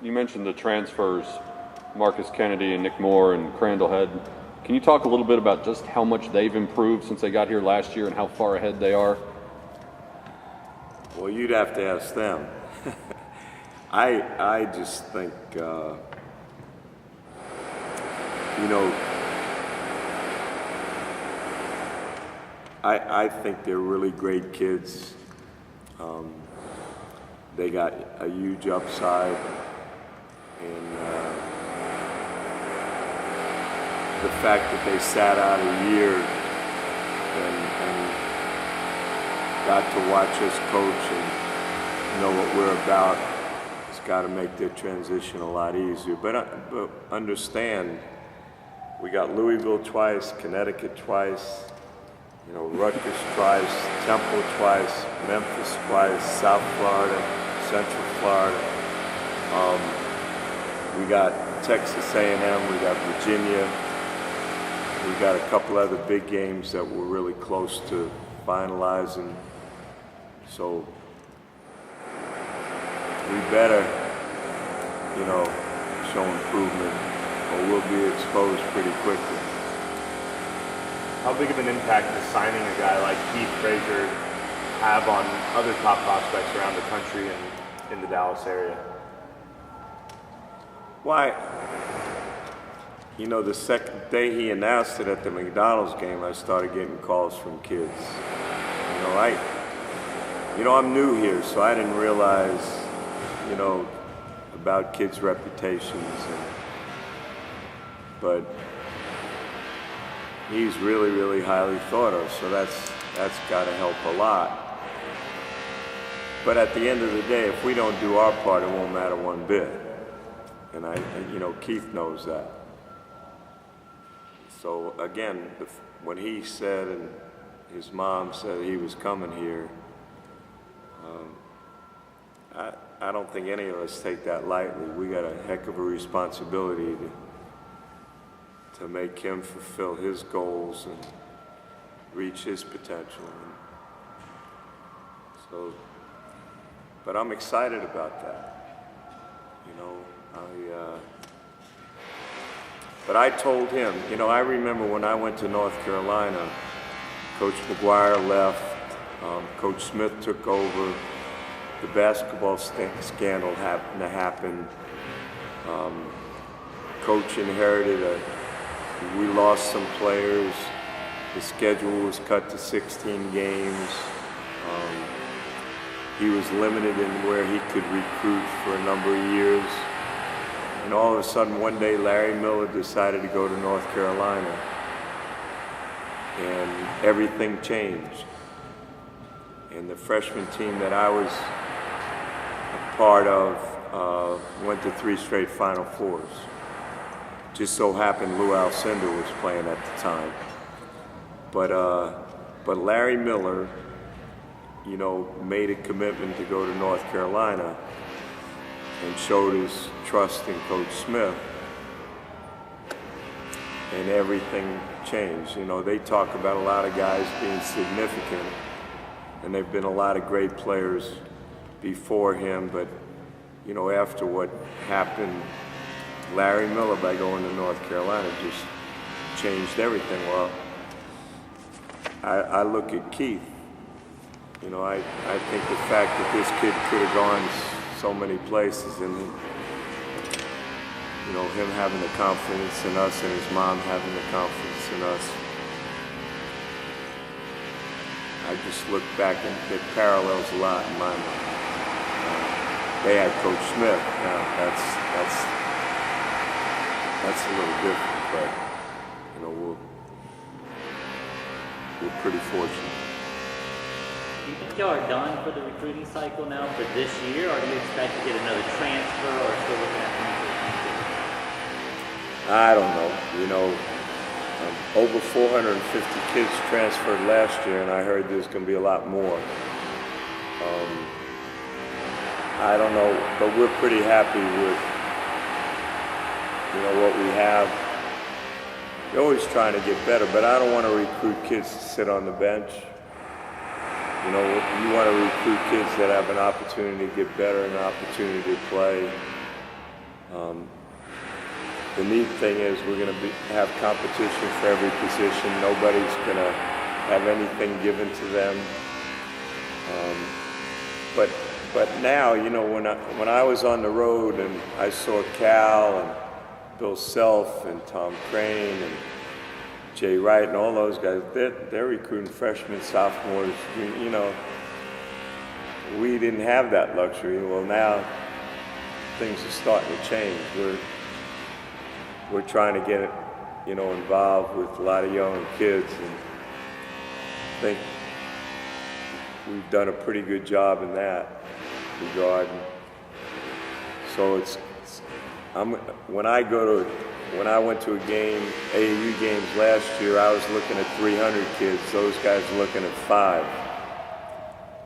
You mentioned the transfers, Marcus Kennedy and Nick Moore and Crandall Head. Can you talk a little bit about just how much they've improved since they got here last year and how far ahead they are? Well, you'd have to ask them. I just think, I think they're really great kids. They got a huge upside, and the fact that they sat out a year and got to watch us coach and know what we're about, it's got to make their transition a lot easier. But understand, we got Louisville twice, Connecticut twice, Rutgers twice, Temple twice, Memphis twice, South Florida, Central Florida. We got Texas A&M, we got Virginia. We got a couple other big games that we're really close to finalizing. So we better, show improvement or we'll be exposed pretty quickly. How big of an impact does signing a guy like Keith Frazier have on other top prospects around the country and in the Dallas area? Why, the second day he announced it at the McDonald's game, I started getting calls from kids. I'm new here, so I didn't realize, about kids' reputations. But he's really, really highly thought of, so that's got to help a lot. But at the end of the day, if we don't do our part, it won't matter one bit. And Keith knows that. So again, when he said and his mom said he was coming here, I don't think any of us take that lightly. We got a heck of a responsibility to make him fulfill his goals and reach his potential. So, but I'm excited about that. But I told him, I remember when I went to North Carolina, Coach McGuire left, Coach Smith took over, the basketball scandal happened to happen. Coach inherited we lost some players, the schedule was cut to 16 games. He was limited in where he could recruit for a number of years. And all of a sudden, one day, Larry Miller decided to go to North Carolina. And everything changed. And the freshman team that I was a part of went to 3 straight Final Fours. Just so happened Lou Alcindor was playing at the time. But Larry Miller, made a commitment to go to North Carolina and showed his trust in Coach Smith, and everything changed. They talk about a lot of guys being significant, and there've been a lot of great players before him, but after what happened, Larry Miller, by going to North Carolina, just changed everything. Well, I look at Keith. I think the fact that this kid could have gone so many places, and him having the confidence in us and his mom having the confidence in us, I just look back and it parallels a lot in my mind. They had Coach Smith. Now that's a little different, but we're pretty fortunate. Do you think y'all are done for the recruiting cycle now for this year, or do you expect to get another transfer, or still looking at I don't know. Over 450 kids transferred last year, and I heard there's going to be a lot more. I don't know, but we're pretty happy with what we have. You're always trying to get better, but I don't want to recruit kids to sit on the bench. You want to recruit kids that have an opportunity to get better, an opportunity to play. the neat thing is we're going to have competition for every position. Nobody's going to have anything given to them. But now, you know, when I was on the road and I saw Cal and Bill Self and Tom Crane and Jay Wright and all those guys, they're recruiting freshmen, sophomores. You know, we didn't have that luxury. Well, now things are starting to change. We're trying to get, you know, involved with a lot of young kids, and I think we've done a pretty good job in that regard. So when I went to a game, AAU games last year, I was looking at 300 kids. Those guys are looking at 5.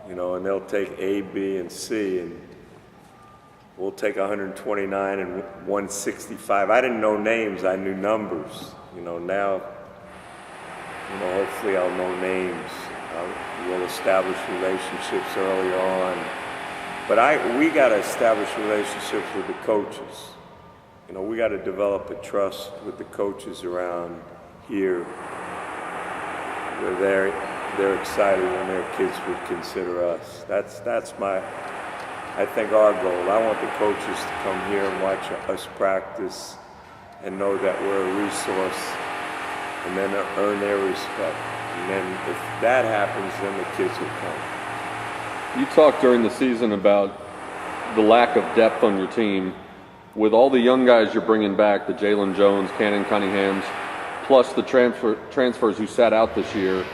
You know, and they'll take A, B, and C, and we'll take 129 and 165. I didn't know names, I knew numbers. You know, now, you know, hopefully I'll know names. We'll establish relationships early on. But we got to establish relationships with the coaches. You know, we got to develop a trust with the coaches around here where they're excited when their kids would consider us. That's I think our goal. I want the coaches to come here and watch us practice and know that we're a resource, and then earn their respect. And then if that happens, then the kids will come. You talked during the season about the lack of depth on your team. With all the young guys you're bringing back, the Jalen Jones, Cannon Cunninghams, plus the transfers who sat out this year,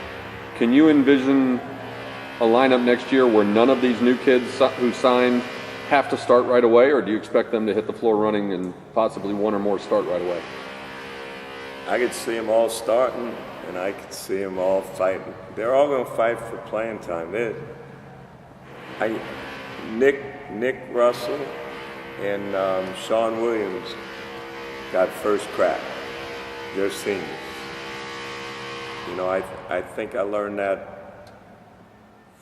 can you envision a lineup next year where none of these new kids who signed have to start right away, or do you expect them to hit the floor running and possibly one or more start right away? I could see them all starting, and I could see them all fighting. They're all going to fight for playing time. Nick Russell and Sean Williams got first crack. They're seniors. You know, I think I learned that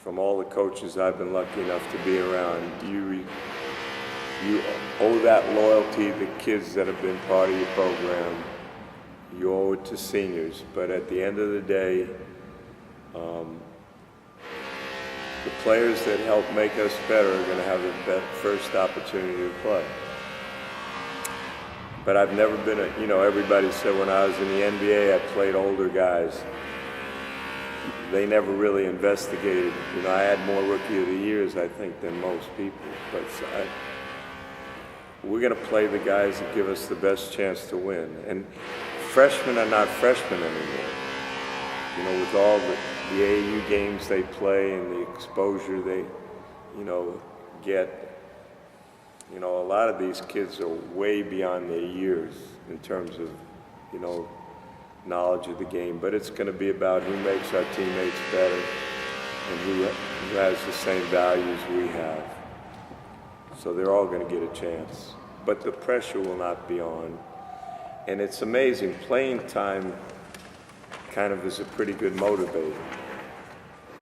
from all the coaches I've been lucky enough to be around. You owe that loyalty to the kids that have been part of your program. You owe it to seniors, but at the end of the day, the players that help make us better are going to have the first opportunity to play. But I've never been you know, everybody said when I was in the NBA, I played older guys. They never really investigated. You know, I had more Rookie of the Years, I think, than most people. But we're going to play the guys that give us the best chance to win. And freshmen are not freshmen anymore. You know, with all the AAU games they play and the exposure they, you know, get, you know, a lot of these kids are way beyond their years in terms of, you know, knowledge of the game. But it's going to be about who makes our teammates better and who has the same values we have. So they're all going to get a chance. But the pressure will not be on. And it's amazing, playing time kind of is a pretty good motivator.